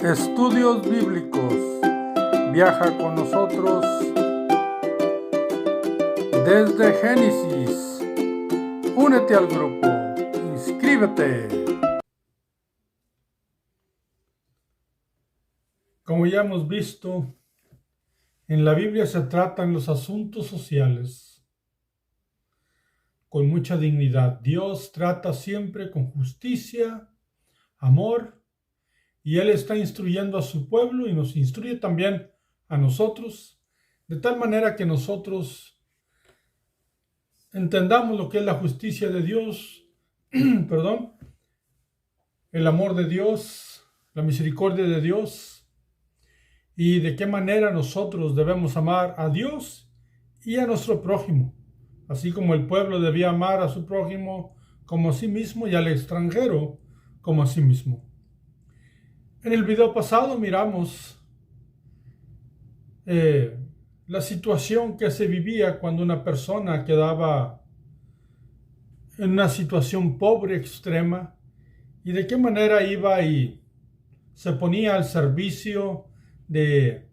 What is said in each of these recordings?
Estudios Bíblicos. Viaja con nosotros desde Génesis. Únete al grupo. Inscríbete. Como ya hemos visto, en la Biblia se tratan los asuntos sociales con mucha dignidad. Dios trata siempre con justicia, amor, y Él está instruyendo a su pueblo y nos instruye también a nosotros, de tal manera que nosotros entendamos lo que es la justicia de Dios, el amor de Dios, la misericordia de Dios, y de qué manera nosotros debemos amar a Dios y a nuestro prójimo, así como el pueblo debía amar a su prójimo como a sí mismo y al extranjero como a sí mismo. En el video pasado miramos la situación que se vivía cuando una persona quedaba en una situación pobre extrema y de qué manera iba y se ponía al servicio de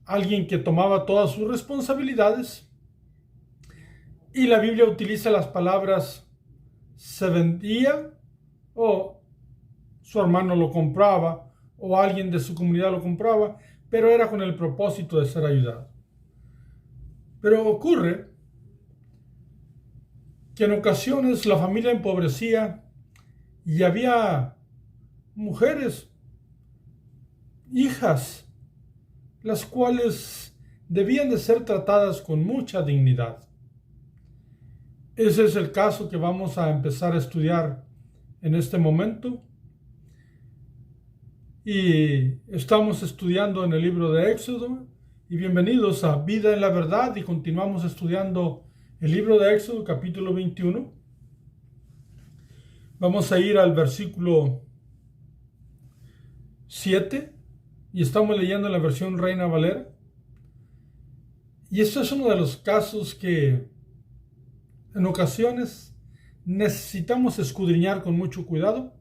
alguien que tomaba todas sus responsabilidades. Y la Biblia utiliza las palabras se vendía, o su hermano lo compraba, o alguien de su comunidad lo compraba, pero era con el propósito de ser ayudado. Pero ocurre que en ocasiones la familia empobrecía y había mujeres, hijas, las cuales debían de ser tratadas con mucha dignidad. Ese es el caso que vamos a empezar a estudiar en este momento. Y estamos estudiando en el libro de Éxodo. Y bienvenidos a Vida en la Verdad. Y continuamos estudiando el libro de Éxodo, capítulo 21. Vamos a ir al versículo 7. Y estamos leyendo en la versión Reina Valera. Y esto es uno de los casos que en ocasiones necesitamos escudriñar con mucho cuidado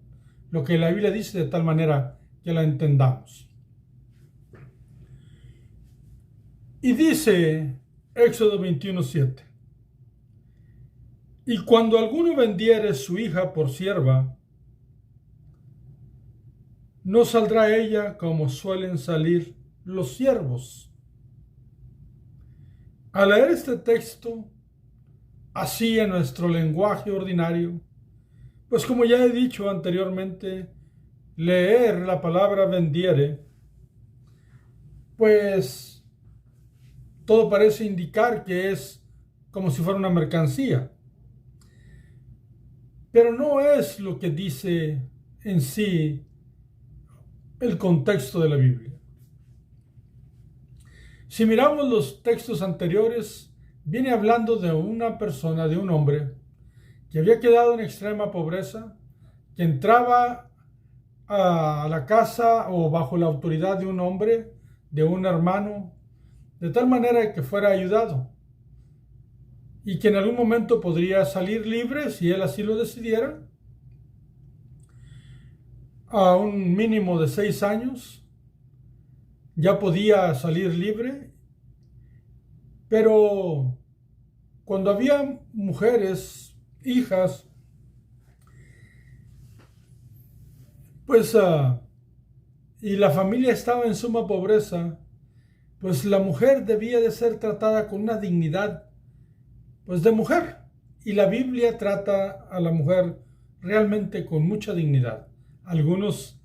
lo que la Biblia dice, de tal manera que la entendamos. Y dice Éxodo 21:7: y cuando alguno vendiere su hija por sierva, no saldrá ella como suelen salir los siervos. Al leer este texto, así en nuestro lenguaje ordinario, pues como ya he dicho anteriormente, leer la palabra vendiere, pues todo parece indicar que es como si fuera una mercancía. Pero no es lo que dice en sí el contexto de la Biblia. Si miramos los textos anteriores, viene hablando de una persona, de un hombre, que había quedado en extrema pobreza, que entraba a la casa o bajo la autoridad de un hombre, de un hermano, de tal manera que fuera ayudado y que en algún momento podría salir libre si él así lo decidiera, a un mínimo de 6 años ya podía salir libre. Pero cuando había mujeres, hijas, pues y la familia estaba en suma pobreza, pues la mujer debía de ser tratada con una dignidad, pues de mujer. Y la Biblia trata a la mujer realmente con mucha dignidad. Algunos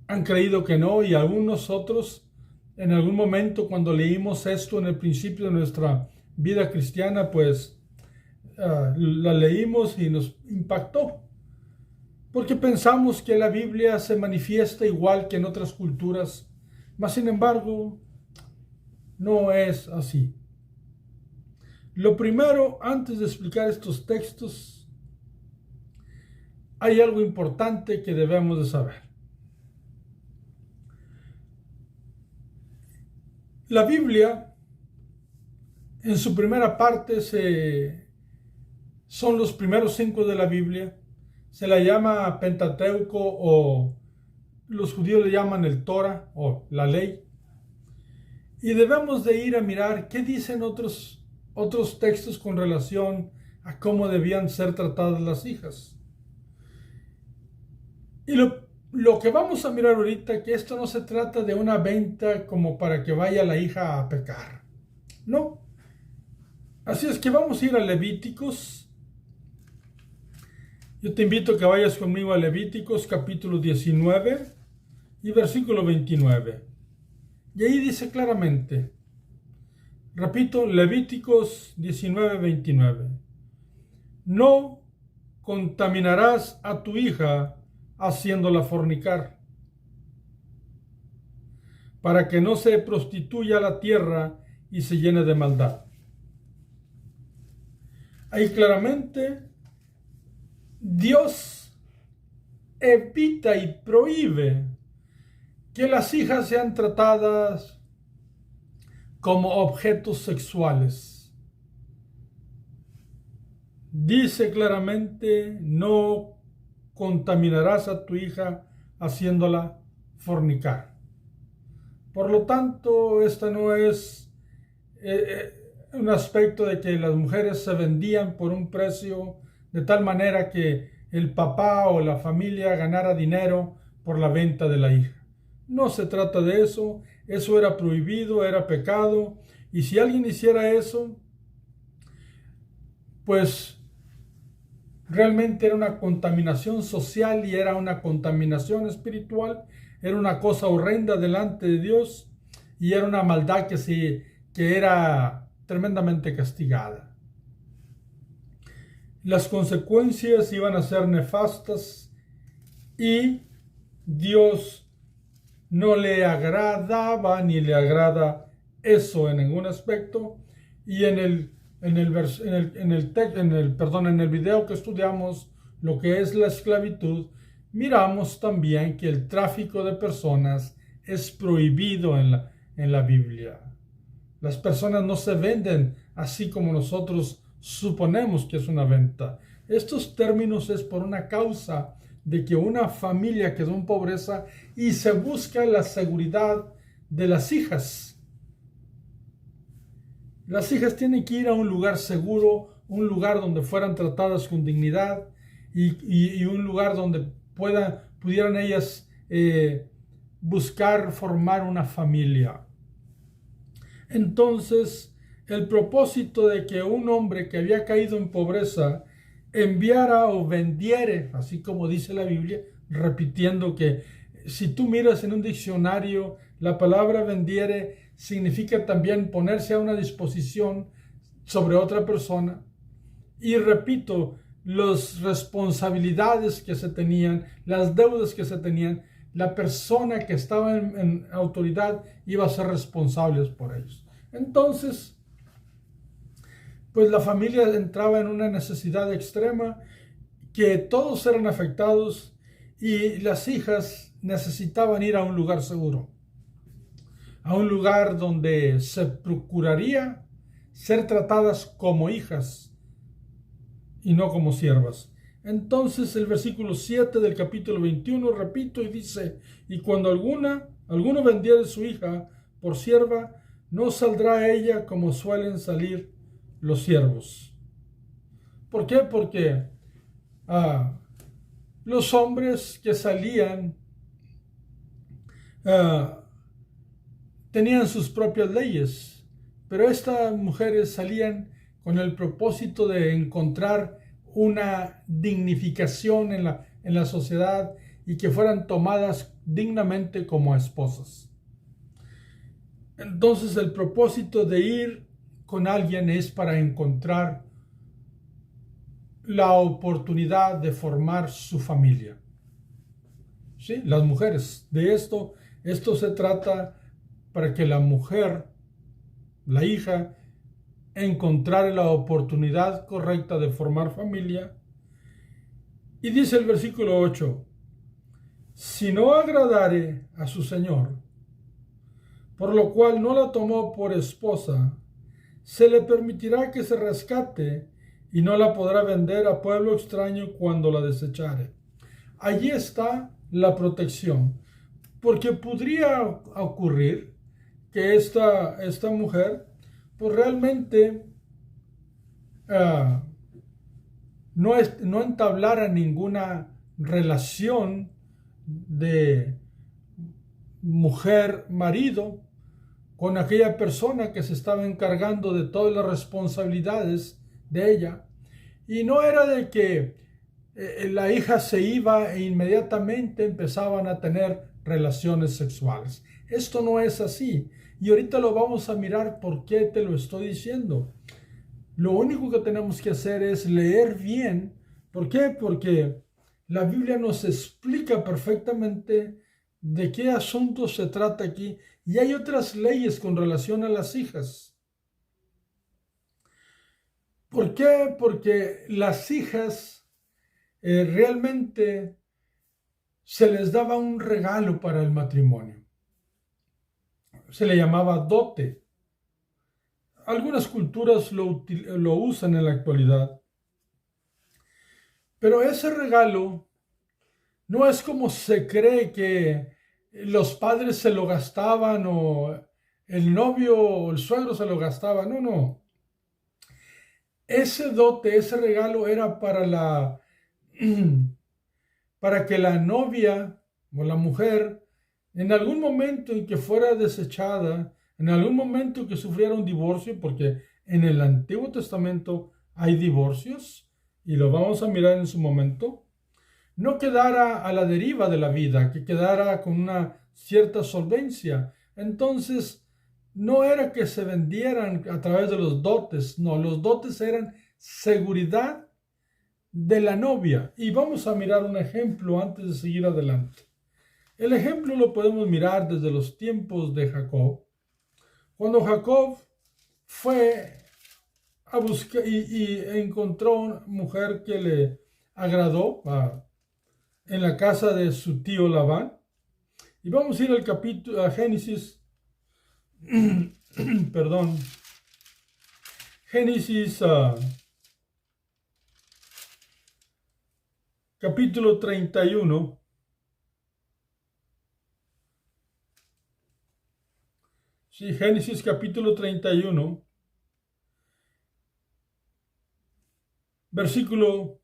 han creído que no, y algunos otros, en algún momento cuando leímos esto en el principio de nuestra vida cristiana, pues la leímos y nos impactó. Porque pensamos que la Biblia se manifiesta igual que en otras culturas, mas sin embargo, no es así. Lo primero, antes de explicar estos textos, hay algo importante que debemos de saber. La Biblia, en su primera parte, son los primeros 5 de la Biblia. Se la llama Pentateuco o los judíos le llaman el Torah o la ley. Y debemos de ir a mirar qué dicen otros textos con relación a cómo debían ser tratadas las hijas. Y lo que vamos a mirar ahorita, que esto no se trata de una venta como para que vaya la hija a pecar. No. Así es que vamos a ir a Levíticos. Yo te invito a que vayas conmigo a Levíticos capítulo 19 y versículo 29. Y ahí dice claramente, repito, Levíticos 19, 29. No contaminarás a tu hija haciéndola fornicar, para que no se prostituya la tierra y se llene de maldad. Ahí claramente Dios evita y prohíbe que las hijas sean tratadas como objetos sexuales. Dice claramente, no contaminarás a tu hija haciéndola fornicar. Por lo tanto, esta no es un aspecto de que las mujeres se vendían por un precio de tal manera que el papá o la familia ganara dinero por la venta de la hija. No se trata de eso, eso era prohibido, era pecado, y si alguien hiciera eso, pues realmente era una contaminación social y era una contaminación espiritual, era una cosa horrenda delante de Dios y era una maldad que era tremendamente castigada. Las consecuencias iban a ser nefastas y Dios no le agradaba ni le agrada eso en ningún aspecto. Y en el video que estudiamos lo que es la esclavitud, miramos también que el tráfico de personas es prohibido en la Biblia. Las personas no se venden así como nosotros suponemos que es una venta. Estos términos es por una causa de que una familia quedó en pobreza y se busca la seguridad de las hijas. Las hijas tienen que ir a un lugar seguro, un lugar donde fueran tratadas con dignidad y un lugar donde pudieran ellas buscar formar una familia. Entonces, el propósito de que un hombre que había caído en pobreza enviara o vendiere, así como dice la Biblia, repitiendo que si tú miras en un diccionario, la palabra vendiere significa también ponerse a una disposición sobre otra persona. Y repito, las responsabilidades que se tenían, las deudas que se tenían, la persona que estaba en autoridad iba a ser responsable por ellos. Entonces, pues la familia entraba en una necesidad extrema, que todos eran afectados y las hijas necesitaban ir a un lugar seguro, a un lugar donde se procuraría ser tratadas como hijas y no como siervas. Entonces el versículo 7 del capítulo 21, repito, y dice, y cuando alguno vendiere su hija por sierva, no saldrá ella como suelen salir los siervos. ¿Por qué? Porque los hombres que salían tenían sus propias leyes, pero estas mujeres salían con el propósito de encontrar una dignificación en la sociedad y que fueran tomadas dignamente como esposas. Entonces el propósito de ir con alguien es para encontrar la oportunidad de formar su familia. ¿Sí? Las mujeres, de esto se trata, para que la mujer, la hija, encontrara la oportunidad correcta de formar familia. Y dice el versículo 8, si no agradare a su señor, por lo cual no la tomó por esposa, se le permitirá que se rescate y no la podrá vender a pueblo extraño cuando la desechare. Allí está la protección. Porque podría ocurrir que esta mujer pues realmente no entablara ninguna relación de mujer-marido con aquella persona que se estaba encargando de todas las responsabilidades de ella. Y no era de que la hija se iba e inmediatamente empezaban a tener relaciones sexuales. Esto no es así. Y ahorita lo vamos a mirar por qué te lo estoy diciendo. Lo único que tenemos que hacer es leer bien. ¿Por qué? Porque la Biblia nos explica perfectamente de qué asunto se trata aquí. Y hay otras leyes con relación a las hijas. ¿Por qué? Porque las hijas realmente se les daba un regalo para el matrimonio. Se le llamaba dote. Algunas culturas lo usan en la actualidad. Pero ese regalo no es como se cree que los padres se lo gastaban o el novio o el suegro se lo gastaba. No, no. Ese dote, ese regalo era para que la novia o la mujer, en algún momento en que fuera desechada, en algún momento que sufriera un divorcio, porque en el Antiguo Testamento hay divorcios, y lo vamos a mirar en su momento, no quedara a la deriva de la vida, que quedara con una cierta solvencia. Entonces, no era que se vendieran a través de los dotes, no, los dotes eran seguridad de la novia. Y vamos a mirar un ejemplo antes de seguir adelante. El ejemplo lo podemos mirar desde los tiempos de Jacob. Cuando Jacob fue a buscar y encontró una mujer que le agradó en la casa de su tío Labán. Y vamos a ir al capítulo, a Génesis, perdón, Génesis capítulo 31. Sí, Génesis capítulo 31, versículo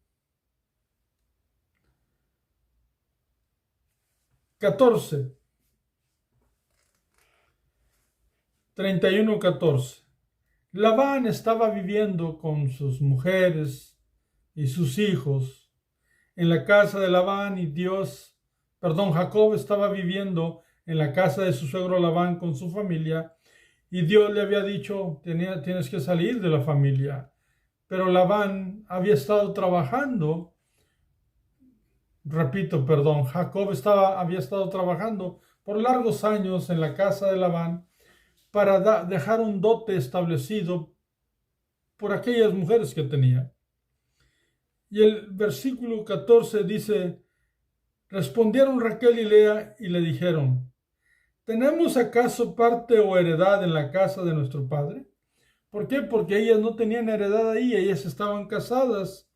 14. 31:14. Labán estaba viviendo con sus mujeres y sus hijos en la casa de Labán y Jacob estaba viviendo en la casa de su suegro Labán con su familia y Dios le había dicho, tienes que salir de la familia. Pero Labán había estado trabajando, Jacob había estado trabajando por largos años en la casa de Labán para dejar un dote establecido por aquellas mujeres que tenía. Y el versículo 14 dice, respondieron Raquel y Lea y le dijeron, ¿tenemos acaso parte o heredad en la casa de nuestro padre? ¿Por qué? Porque ellas no tenían heredad ahí, ellas estaban casadas.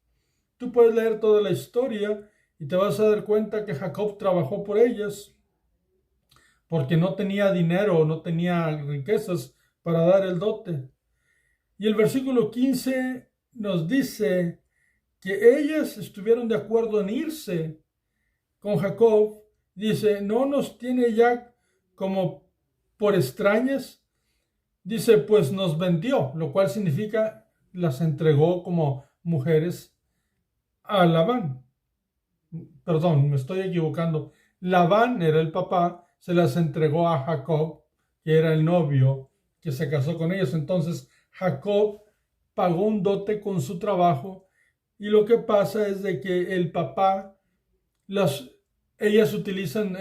Tú puedes leer toda la historia y te vas a dar cuenta que Jacob trabajó por ellas porque no tenía dinero, no tenía riquezas para dar el dote. Y el versículo 15 nos dice que ellas estuvieron de acuerdo en irse con Jacob. Dice, no nos tiene ya como por extrañas. Dice, pues nos vendió, lo cual significa las entregó como mujeres a Labán. Perdón, me estoy equivocando. Labán era el papá, se las entregó a Jacob, que era el novio que se casó con ellos. Entonces Jacob pagó un dote con su trabajo y lo que pasa es de que el papá, ellas utilizan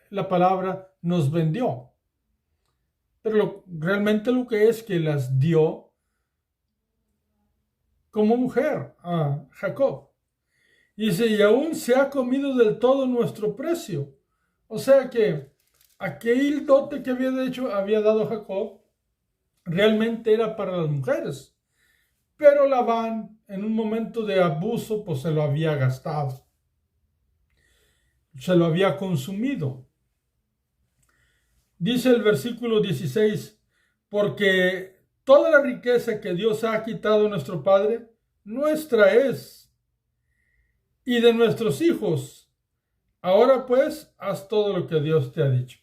la palabra nos vendió. Pero realmente lo que es que las dio como mujer a Jacob. Y dice, y aún se ha comido del todo nuestro precio. O sea que aquel dote que había dado Jacob realmente era para las mujeres. Pero Labán, en un momento de abuso, pues se lo había gastado. se lo había consumido. Dice el versículo 16, porque toda la riqueza que Dios ha quitado a nuestro Padre, nuestra es, y de nuestros hijos. Ahora pues, haz todo lo que Dios te ha dicho.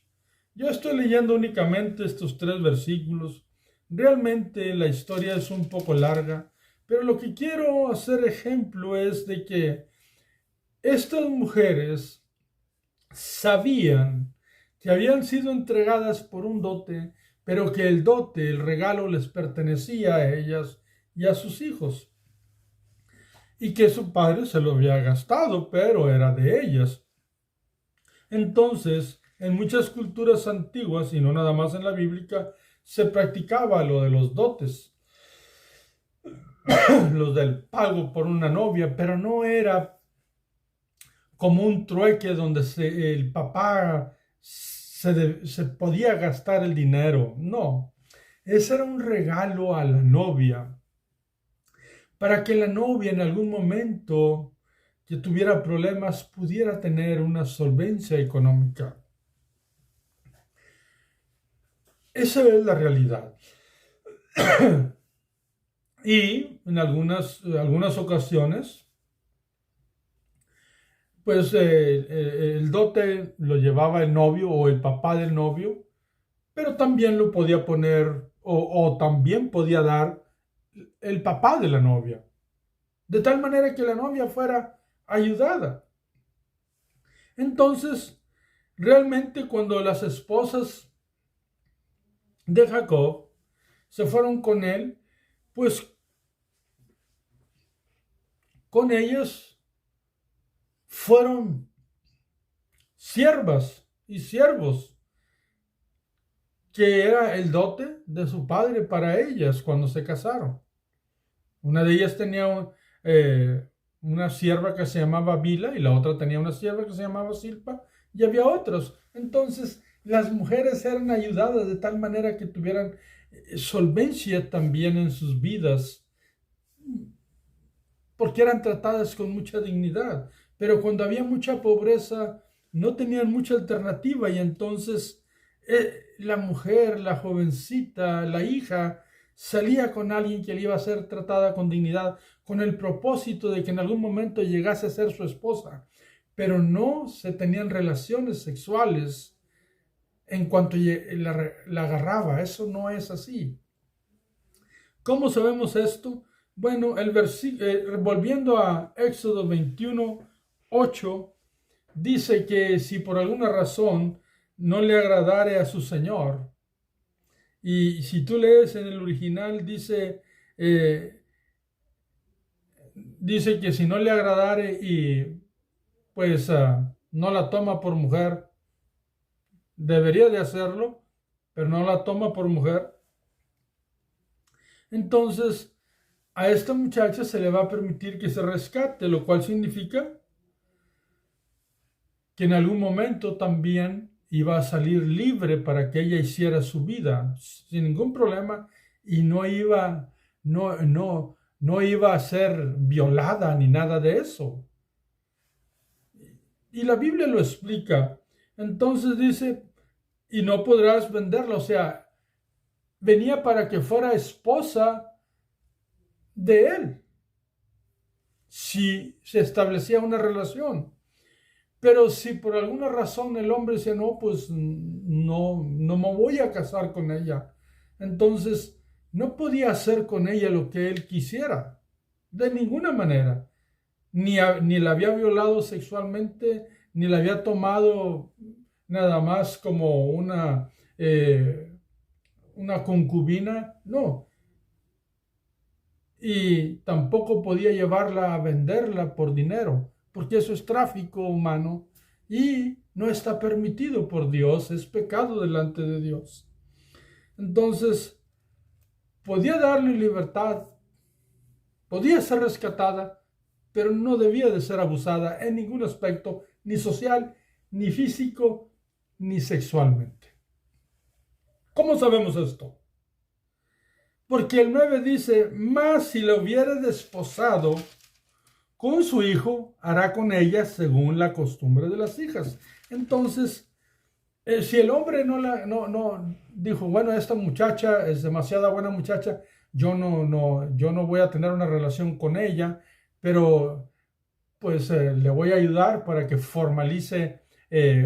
Yo estoy leyendo únicamente estos 3 versículos. Realmente la historia es un poco larga, pero lo que quiero hacer ejemplo es de que estas mujeres sabían que habían sido entregadas por un dote, pero que el dote, el regalo, les pertenecía a ellas y a sus hijos, y que su padre se lo había gastado, pero era de ellas. Entonces, en muchas culturas antiguas, y no nada más en la bíblica, se practicaba lo de los dotes, los del pago por una novia, pero no era como un trueque donde el papá se podía gastar el dinero. No, ese era un regalo a la novia, para que la novia en algún momento que tuviera problemas pudiera tener una solvencia económica. Esa es la realidad. Y en algunas ocasiones, pues el dote lo llevaba el novio o el papá del novio, pero también lo podía poner o también podía dar el papá de la novia, de tal manera que la novia fuera ayudada. Entonces, realmente cuando las esposas de Jacob se fueron con él, pues con ellas fueron siervas y siervos, que era el dote de su padre para ellas cuando se casaron. Una de ellas tenía una sierva que se llamaba Bila y la otra tenía una sierva que se llamaba Silpa, y había otros. Entonces las mujeres eran ayudadas de tal manera que tuvieran solvencia también en sus vidas, porque eran tratadas con mucha dignidad. Pero cuando había mucha pobreza, no tenían mucha alternativa, y entonces la mujer, la jovencita, la hija, salía con alguien que le iba a ser tratada con dignidad, con el propósito de que en algún momento llegase a ser su esposa. Pero no se tenían relaciones sexuales en cuanto la agarraba. Eso no es así. ¿Cómo sabemos esto? Bueno, volviendo a Éxodo 21:8, dice que si por alguna razón no le agradare a su señor, y si tú lees en el original, dice que si no le agradare y pues no la toma por mujer, debería de hacerlo, pero no la toma por mujer, entonces a esta muchacha se le va a permitir que se rescate, lo cual significa que en algún momento también iba a salir libre para que ella hiciera su vida sin ningún problema, y no iba a ser violada ni nada de eso. Y la Biblia lo explica. Entonces dice, y no podrás venderla. O sea, venía para que fuera esposa de él, si se establecía una relación. Pero si por alguna razón el hombre dice, no, pues no me voy a casar con ella, entonces no podía hacer con ella lo que él quisiera, de ninguna manera. Ni la había violado sexualmente, ni la había tomado nada más como una concubina, no. Y tampoco podía llevarla a venderla por dinero, porque eso es tráfico humano y no está permitido por Dios, es pecado delante de Dios. Entonces, podía darle libertad, podía ser rescatada, pero no debía de ser abusada en ningún aspecto, ni social, ni físico, ni sexualmente. ¿Cómo sabemos esto? Porque el 9 dice, mas si la hubiera desposado, con su hijo, hará con ella según la costumbre de las hijas. Entonces, si el hombre no dijo, bueno, esta muchacha es demasiada buena muchacha, yo no voy a tener una relación con ella, pero pues le voy a ayudar para que formalice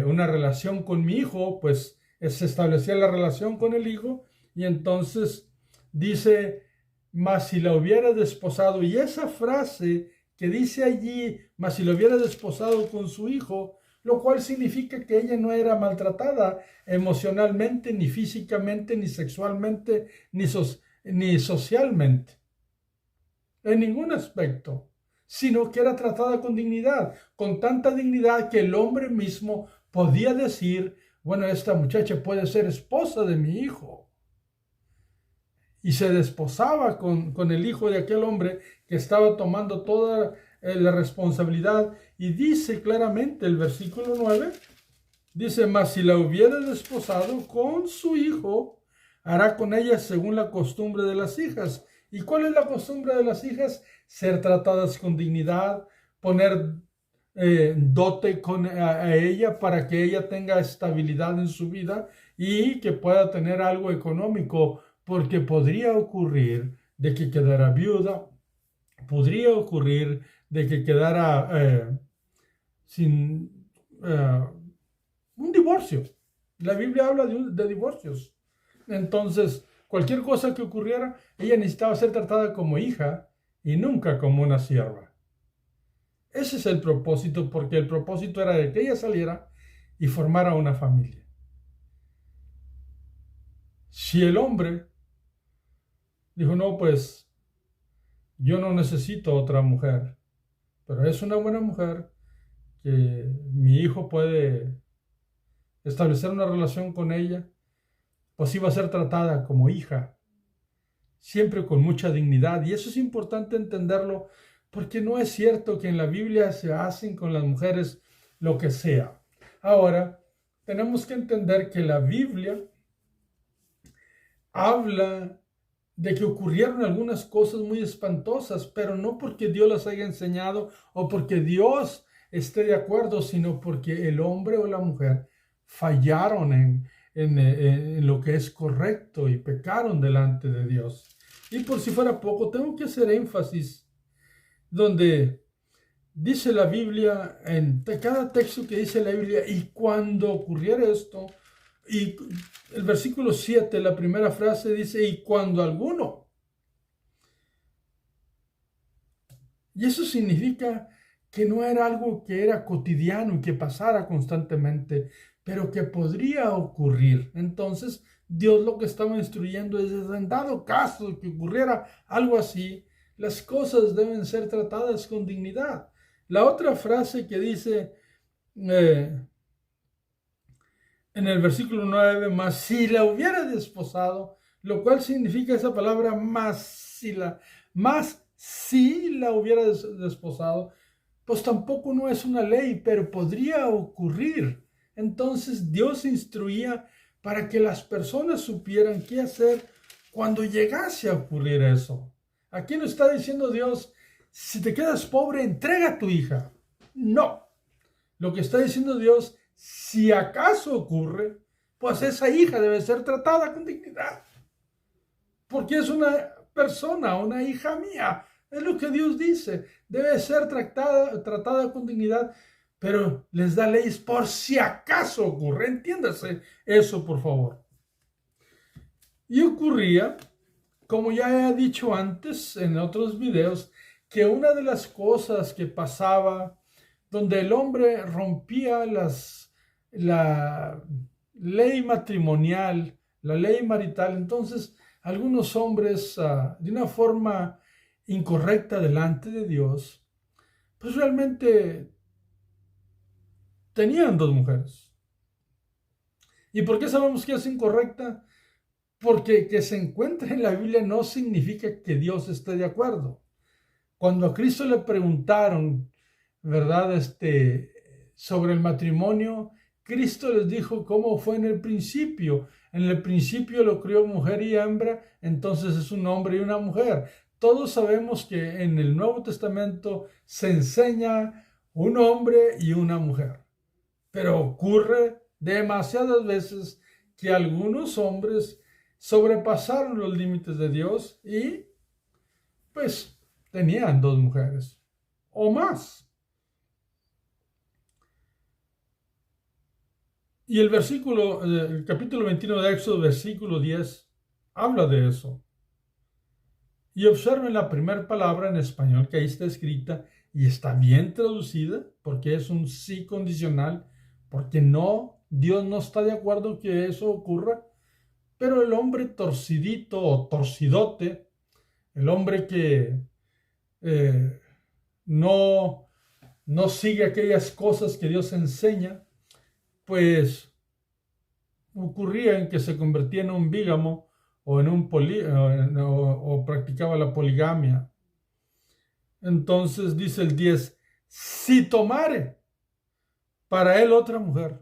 una relación con mi hijo, pues se establecía la relación con el hijo y entonces dice, mas si la hubiera desposado, y esa frase que dice allí, mas si la hubiera desposado con su hijo, lo cual significa que ella no era maltratada emocionalmente, ni físicamente, ni sexualmente, ni socialmente, en ningún aspecto, sino que era tratada con dignidad, con tanta dignidad que el hombre mismo podía decir, bueno, esta muchacha puede ser esposa de mi hijo. Y se desposaba con el hijo de aquel hombre que estaba tomando toda la responsabilidad. Y dice claramente el versículo 9, dice, mas si la hubiera desposado con su hijo, hará con ella según la costumbre de las hijas. ¿Y cuál es la costumbre de las hijas? Ser tratadas con dignidad, poner dote a ella para que ella tenga estabilidad en su vida y que pueda tener algo económico, porque podría ocurrir de que quedara viuda, podría ocurrir de que quedara sin un divorcio. La Biblia habla de divorcios. Entonces, cualquier cosa que ocurriera, ella necesitaba ser tratada como hija y nunca como una sierva. Ese es el propósito, porque el propósito era de que ella saliera y formara una familia. Si el hombre dijo, no, pues yo no necesito otra mujer, pero es una buena mujer que mi hijo puede establecer una relación con ella, pues iba a ser tratada como hija, siempre con mucha dignidad. Y eso es importante entenderlo, porque no es cierto que en la Biblia se hacen con las mujeres lo que sea. Ahora, tenemos que entender que la Biblia habla de que ocurrieron algunas cosas muy espantosas, pero no porque Dios las haya enseñado o porque Dios esté de acuerdo, sino porque el hombre o la mujer fallaron en lo que es correcto y pecaron delante de Dios. Y por si fuera poco, tengo que hacer énfasis donde dice la Biblia, en cada texto que dice la Biblia, y cuando ocurriera esto, y el versículo 7, la primera frase dice, y cuando alguno. Y eso significa que no era algo que era cotidiano y que pasara constantemente, pero que podría ocurrir. Entonces, Dios lo que estaba instruyendo es, en dado caso de que ocurriera algo así, las cosas deben ser tratadas con dignidad. La otra frase que dice en el versículo 9, más si la hubiera desposado, lo cual significa esa palabra más si la hubiera desposado, pues tampoco no es una ley, pero podría ocurrir. Entonces Dios instruía para que las personas supieran qué hacer cuando llegase a ocurrir eso. Aquí no está diciendo Dios, si te quedas pobre, entrega a tu hija. No. Lo que está diciendo Dios, si acaso ocurre, pues esa hija debe ser tratada con dignidad. Porque es una persona, una hija mía. Es lo que Dios dice. Debe ser tratada con dignidad, pero les da leyes por si acaso ocurre. Entiéndase eso, por favor. Y ocurría, como ya he dicho antes en otros videos, que una de las cosas que pasaba donde el hombre rompía la ley matrimonial, la ley marital, entonces algunos hombres de una forma incorrecta delante de Dios, pues realmente tenían dos mujeres. ¿Y por qué sabemos que es incorrecta? Porque que se encuentre en la Biblia no significa que Dios esté de acuerdo. Cuando a Cristo le preguntaron, ¿verdad? Sobre el matrimonio, Cristo les dijo cómo fue en el principio. En el principio lo crió mujer y hembra, entonces es un hombre y una mujer. todos sabemos que en el Nuevo Testamento se enseña un hombre y una mujer. Pero ocurre demasiadas veces que algunos hombres sobrepasaron los límites de Dios y pues tenían dos mujeres o más. Y el capítulo 21 de Éxodo, versículo 10, habla de eso. Y observen la primera palabra en español que ahí está escrita y está bien traducida porque es un sí condicional, porque Dios no está de acuerdo que eso ocurra, pero el hombre torcidito o torcidote, el hombre que no sigue aquellas cosas que Dios enseña, pues ocurría en que se convertía en un bígamo o o practicaba la poligamia. Entonces dice el 10, si tomare para él otra mujer.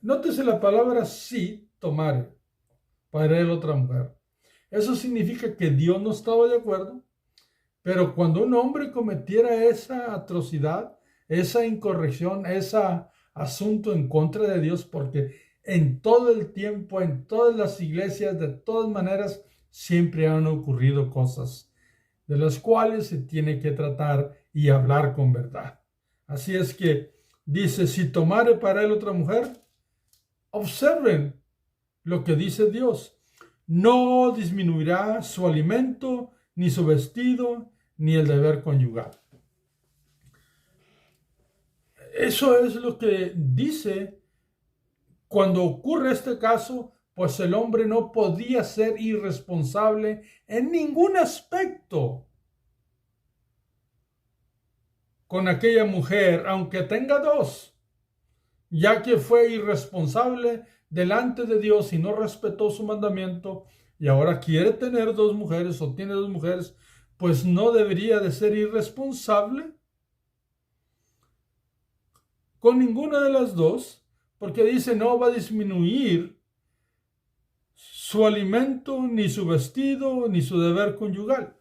Nótese la palabra si tomare para él otra mujer. Eso significa que Dios no estaba de acuerdo, pero cuando un hombre cometiera esa atrocidad, esa incorrección, ese asunto en contra de Dios, porque en todo el tiempo, en todas las iglesias, de todas maneras, siempre han ocurrido cosas de las cuales se tiene que tratar y hablar con verdad. Así es que dice, si tomare para él otra mujer, observen lo que dice Dios. No disminuirá su alimento, ni su vestido, ni el deber conyugal. Eso es lo que dice. Cuando ocurre este caso, pues el hombre no podía ser irresponsable en ningún aspecto con aquella mujer, aunque tenga dos, ya que fue irresponsable delante de Dios y no respetó su mandamiento, y ahora quiere tener dos mujeres o tiene dos mujeres, pues no debería de ser irresponsable con ninguna de las dos, porque dice no va a disminuir su alimento, ni su vestido, ni su deber conyugal.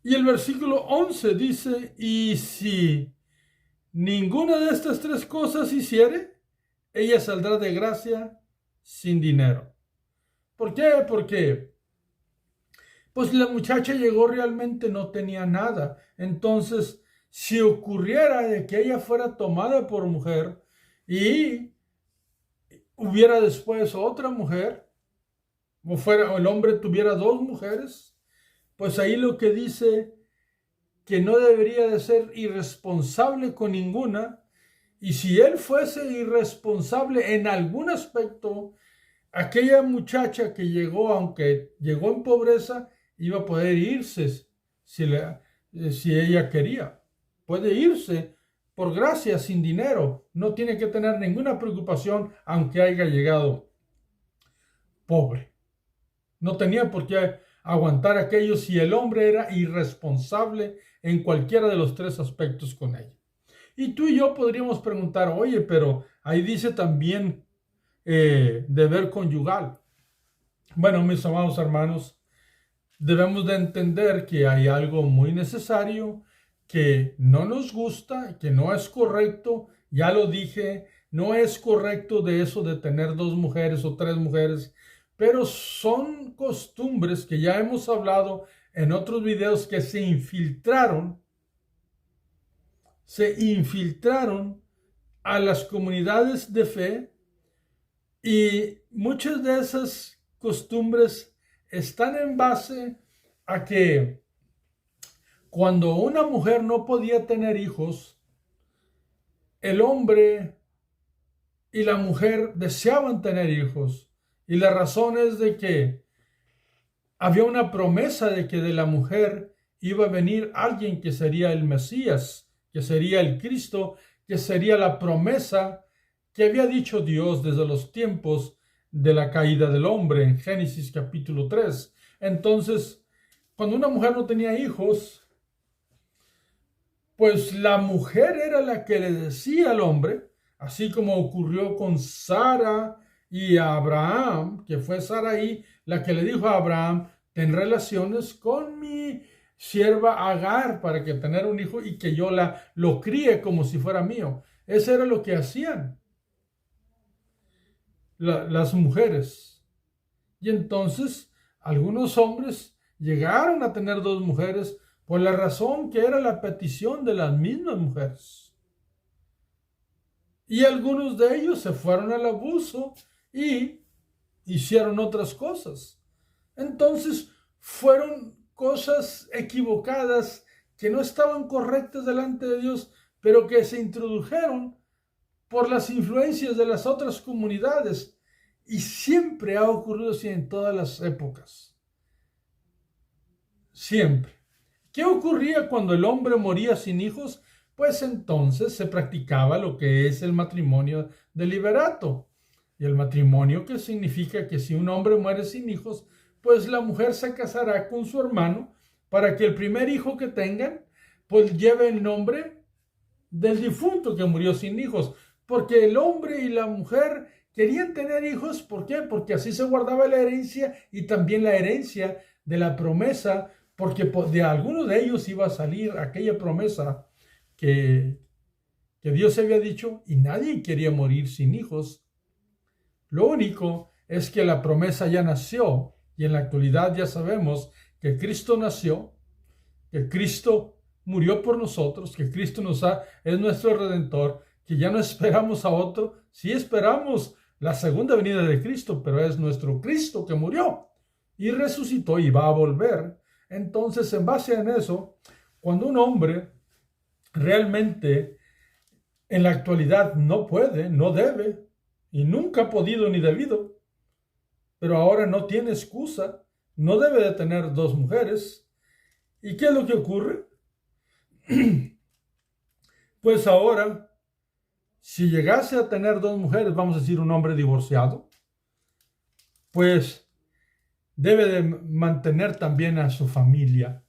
Y el versículo 11 dice, y si ninguna de estas tres cosas hiciere, ella saldrá de gracia sin dinero. ¿Por qué? Porque pues la muchacha llegó, realmente no tenía nada. Entonces, si ocurriera de que ella fuera tomada por mujer y hubiera después otra mujer, o el hombre tuviera dos mujeres, pues ahí lo que dice que no debería de ser irresponsable con ninguna, y si él fuese irresponsable en algún aspecto, aquella muchacha que llegó, aunque llegó en pobreza, iba a poder irse si ella quería. Puede irse por gracia, sin dinero. No tiene que tener ninguna preocupación, aunque haya llegado pobre. No tenía por qué aguantar aquello si el hombre era irresponsable en cualquiera de los tres aspectos con ella. Y tú y yo podríamos preguntar, oye, pero ahí dice también deber conyugal. Bueno, mis amados hermanos, debemos de entender que hay algo muy necesario que no nos gusta, que no es correcto. Ya lo dije, no es correcto de eso de tener dos mujeres o tres mujeres, pero son costumbres que ya hemos hablado en otros videos que se infiltraron a las comunidades de fe, y muchas de esas costumbres están en base a que cuando una mujer no podía tener hijos, el hombre y la mujer deseaban tener hijos. Y la razón es de que había una promesa de que de la mujer iba a venir alguien que sería el Mesías, que sería el Cristo, que sería la promesa que había dicho Dios desde los tiempos de la caída del hombre en Génesis capítulo 3. Entonces, cuando una mujer no tenía hijos, pues la mujer era la que le decía al hombre, así como ocurrió con Sara y Abraham, que fue Saraí la que le dijo a Abraham, ten relaciones con mi sierva Agar para que tener un hijo y que yo lo críe como si fuera mío. Eso era lo que hacían las mujeres. Y entonces algunos hombres llegaron a tener dos mujeres por la razón que era la petición de las mismas mujeres. Y algunos de ellos se fueron al abuso y hicieron otras cosas. Entonces fueron cosas equivocadas que no estaban correctas delante de Dios, pero que se introdujeron por las influencias de las otras comunidades. Y siempre ha ocurrido así en todas las épocas. Siempre. ¿Qué ocurría cuando el hombre moría sin hijos? Pues entonces se practicaba lo que es el matrimonio deliberato. Y el matrimonio, que significa que si un hombre muere sin hijos, pues la mujer se casará con su hermano para que el primer hijo que tengan, pues lleve el nombre del difunto que murió sin hijos. Porque el hombre y la mujer querían tener hijos. ¿Por qué? Porque así se guardaba la herencia y también la herencia de la promesa, porque de alguno de ellos iba a salir aquella promesa que Dios había dicho, y nadie quería morir sin hijos. Lo único es que la promesa ya nació, y en la actualidad ya sabemos que Cristo nació, que Cristo murió por nosotros, que Cristo es nuestro Redentor, que ya no esperamos a otro. Sí esperamos la segunda venida de Cristo, pero es nuestro Cristo que murió y resucitó y va a volver. Entonces, en base en eso, cuando un hombre realmente en la actualidad no puede, no debe, y nunca ha podido ni debido, pero ahora no tiene excusa, no debe de tener dos mujeres. ¿Y qué es lo que ocurre? Pues ahora, si llegase a tener dos mujeres, vamos a decir un hombre divorciado, pues debe de mantener también a su familia.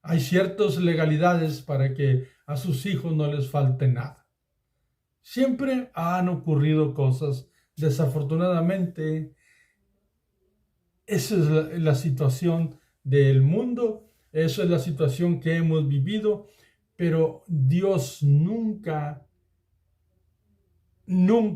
Hay ciertas legalidades para que a sus hijos no les falte nada. Siempre han ocurrido cosas, desafortunadamente. Esa es la situación del mundo, esa es la situación que hemos vivido, pero Dios nunca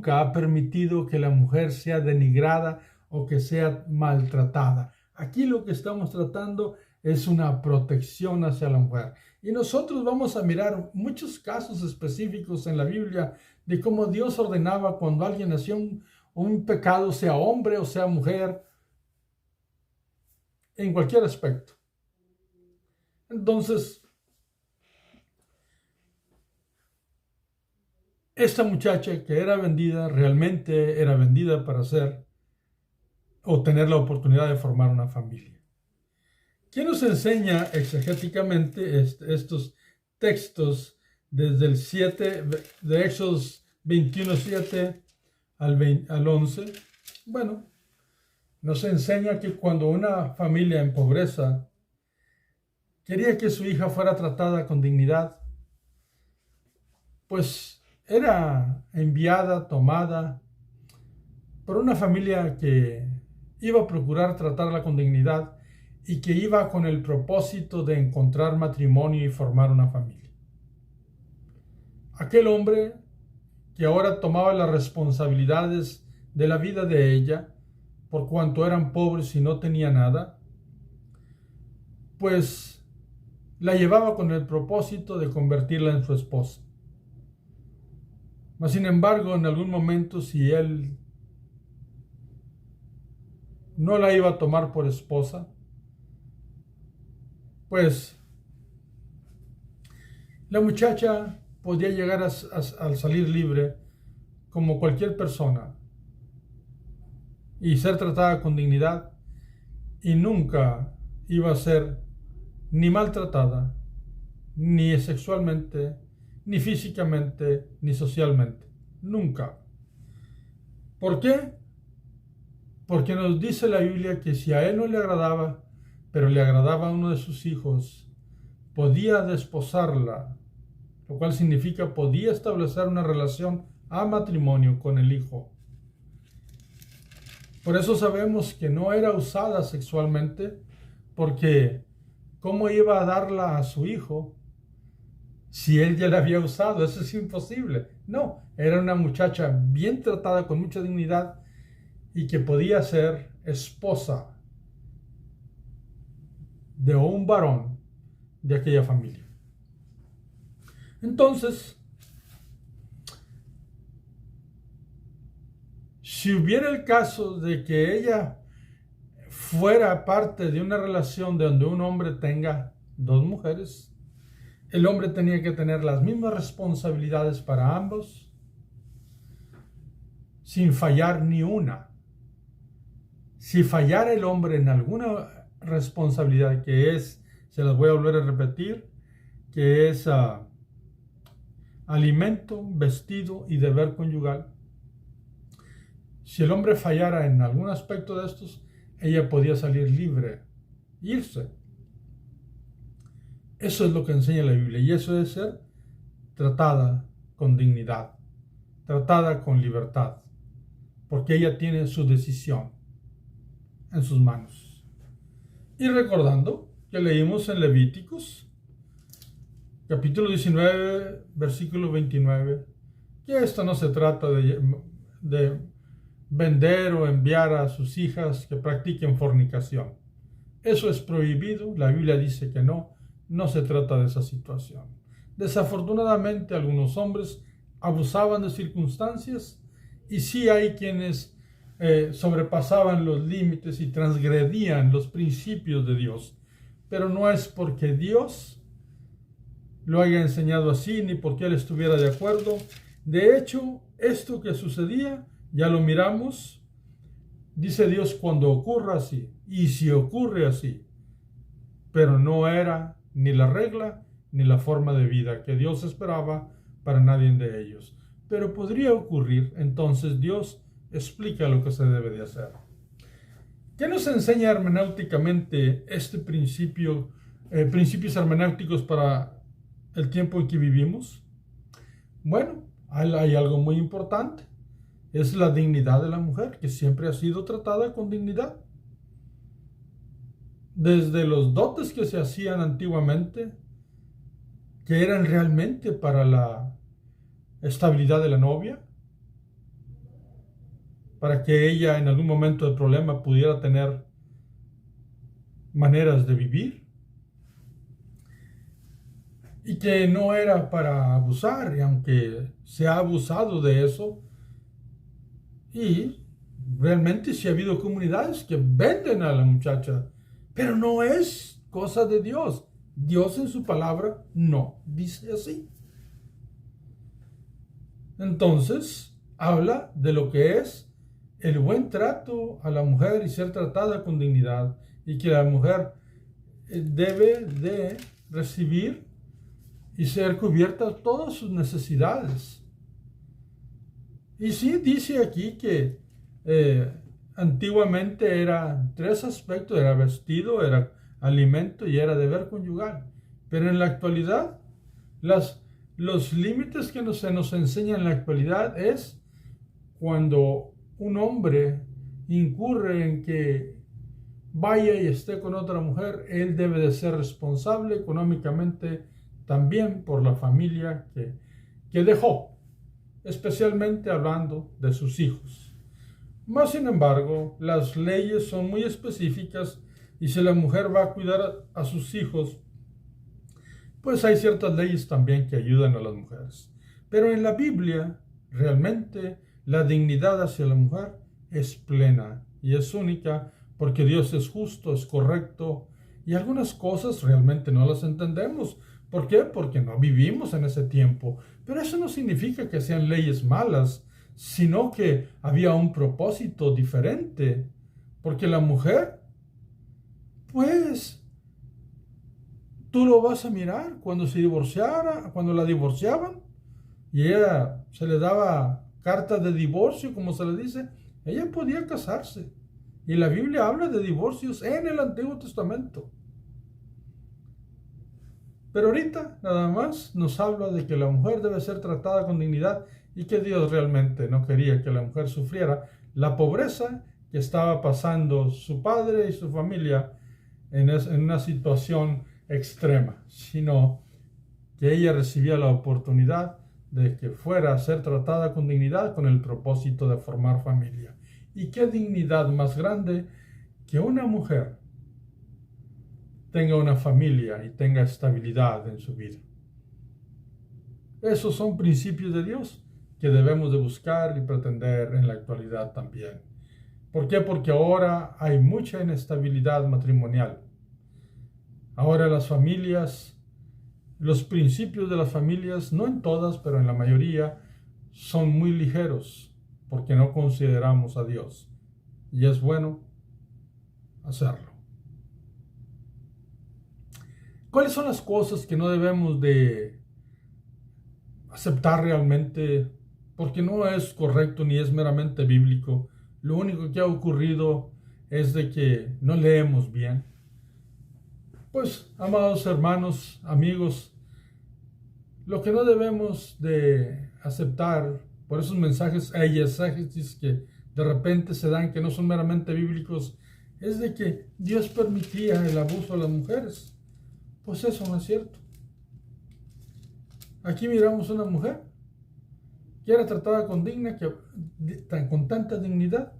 ha permitido que la mujer sea denigrada o que sea maltratada. Aquí lo que estamos tratando es una protección hacia la mujer. Y nosotros vamos a mirar muchos casos específicos en la Biblia de cómo Dios ordenaba cuando alguien hacía un pecado, sea hombre o sea mujer, en cualquier aspecto. Entonces, esta muchacha que era vendida, realmente era vendida para hacer o tener la oportunidad de formar una familia. ¿Quién nos enseña exegéticamente estos textos desde el 7 de Éxodos 21:7 al 11? Bueno, nos enseña que cuando una familia en pobreza quería que su hija fuera tratada con dignidad, pues era enviada, tomada por una familia que iba a procurar tratarla con dignidad y que iba con el propósito de encontrar matrimonio y formar una familia. Aquel hombre que ahora tomaba las responsabilidades de la vida de ella, por cuanto eran pobres y no tenía nada, pues la llevaba con el propósito de convertirla en su esposa. Mas, sin embargo, en algún momento, si él no la iba a tomar por esposa, pues la muchacha podía llegar a salir libre como cualquier persona y ser tratada con dignidad, y nunca iba a ser ni maltratada, ni sexualmente, ni físicamente, ni socialmente. Nunca. ¿Por qué? Porque nos dice la Biblia que si a él no le agradaba, pero le agradaba a uno de sus hijos, podía desposarla, lo cual significa podía establecer una relación a matrimonio con el hijo. Por eso sabemos que no era usada sexualmente, porque ¿cómo iba a darla a su hijo si él ya la había usado? Eso es imposible. No, era una muchacha bien tratada, con mucha dignidad, y que podía ser esposa de un varón de aquella familia. Entonces, si hubiera el caso de que ella fuera parte de una relación donde un hombre tenga dos mujeres, el hombre tenía que tener las mismas responsabilidades para ambos, sin fallar ni una. Si fallara el hombre en alguna responsabilidad, que es, se las voy a volver a repetir, que es alimento, vestido y deber conyugal, si el hombre fallara en algún aspecto de estos, ella podía salir libre, irse. Eso es lo que enseña la Biblia, y eso es ser tratada con dignidad, tratada con libertad, porque ella tiene su decisión en sus manos. Y recordando que leímos en Levíticos, capítulo 19, versículo 29, que esto no se trata de vender o enviar a sus hijas que practiquen fornicación. Eso es prohibido, la Biblia dice que no se trata de esa situación. Desafortunadamente, algunos hombres abusaban de circunstancias, y sí hay quienes sobrepasaban los límites y transgredían los principios de Dios, pero no es porque Dios lo haya enseñado así, ni porque Él estuviera de acuerdo. De hecho, esto que sucedía, ya lo miramos, dice Dios, cuando ocurra así, y si ocurre así, pero no era ni la regla ni la forma de vida que Dios esperaba para nadie de ellos. Pero podría ocurrir, entonces Dios explica lo que se debe de hacer. ¿Qué nos enseña hermenéuticamente este principio, principios hermenéuticos para el tiempo en que vivimos? Bueno, hay algo muy importante. Es la dignidad de la mujer, que siempre ha sido tratada con dignidad. Desde los dotes que se hacían antiguamente, que eran realmente para la estabilidad de la novia, para que ella en algún momento de problema pudiera tener maneras de vivir, y que no era para abusar, y aunque se ha abusado de eso, y realmente sí ha habido comunidades que venden a la muchacha, pero no es cosa de Dios. Dios en su palabra no dice así. Entonces, habla de lo que es el buen trato a la mujer y ser tratada con dignidad, y que la mujer debe de recibir y ser cubierta todas sus necesidades. Y sí dice aquí que antiguamente eran tres aspectos: era vestido, era alimento y era deber conyugal. Pero en la actualidad, los límites que se nos enseñan en la actualidad es cuando un hombre incurre en que vaya y esté con otra mujer, él debe de ser responsable económicamente también por la familia que dejó, especialmente hablando de sus hijos. Más sin embargo, las leyes son muy específicas, y si la mujer va a cuidar a sus hijos, pues hay ciertas leyes también que ayudan a las mujeres. Pero en la Biblia, realmente, la dignidad hacia la mujer es plena y es única, porque Dios es justo, es correcto, y algunas cosas realmente no las entendemos. ¿Por qué? Porque no vivimos en ese tiempo. Pero eso no significa que sean leyes malas, sino que había un propósito diferente. Porque la mujer, pues, tú lo vas a mirar cuando cuando la divorciaban, y ella se le daba carta de divorcio, como se le dice, ella podía casarse. Y la Biblia habla de divorcios en el Antiguo Testamento. Pero ahorita nada más nos habla de que la mujer debe ser tratada con dignidad, y que Dios realmente no quería que la mujer sufriera la pobreza que estaba pasando su padre y su familia en una situación extrema, sino que ella recibía la oportunidad de que fuera a ser tratada con dignidad con el propósito de formar familia. ¿Y qué dignidad más grande que una mujer tenga una familia y tenga estabilidad en su vida? Esos son principios de Dios que debemos de buscar y pretender en la actualidad también. ¿Por qué? Porque ahora hay mucha inestabilidad matrimonial. Ahora las familias, los principios de las familias, no en todas, pero en la mayoría, son muy ligeros porque no consideramos a Dios. Y es bueno hacerlo. ¿Cuáles son las cosas que no debemos de aceptar realmente? Porque no es correcto ni es meramente bíblico. Lo único que ha ocurrido es de que no leemos bien. Pues, amados hermanos, amigos, lo que no debemos de aceptar por esos mensajes eisegesis que de repente se dan, que no son meramente bíblicos, es de que Dios permitía el abuso a las mujeres. Pues eso no es cierto. Aquí miramos una mujer que era tratada con con tanta dignidad,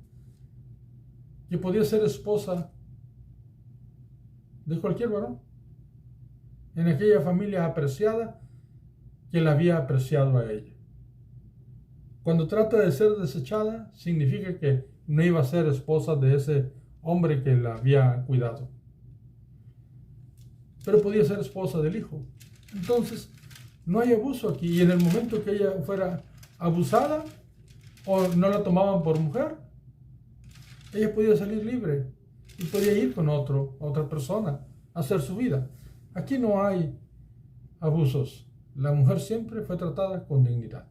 que podía ser esposa de cualquier varón, en aquella familia apreciada que la había apreciado a ella. Cuando trata de ser desechada, significa que no iba a ser esposa de ese hombre que la había cuidado, pero podía ser esposa del hijo. Entonces, no hay abuso aquí. Y en el momento que ella fuera abusada o no la tomaban por mujer, ella podía salir libre y podía ir con otra persona a hacer su vida. Aquí no hay abusos. La mujer siempre fue tratada con dignidad.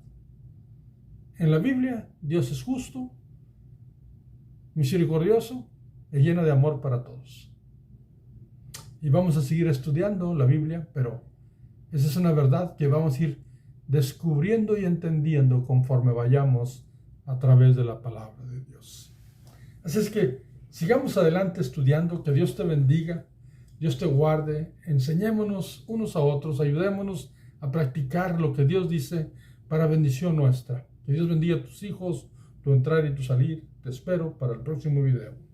En la Biblia, Dios es justo, misericordioso y lleno de amor para todos. Y vamos a seguir estudiando la Biblia, pero esa es una verdad que vamos a ir descubriendo y entendiendo conforme vayamos a través de la palabra de Dios. Así es que sigamos adelante estudiando. Que Dios te bendiga, Dios te guarde, enseñémonos unos a otros, ayudémonos a practicar lo que Dios dice para bendición nuestra. Que Dios bendiga a tus hijos, tu entrar y tu salir. Te espero para el próximo video.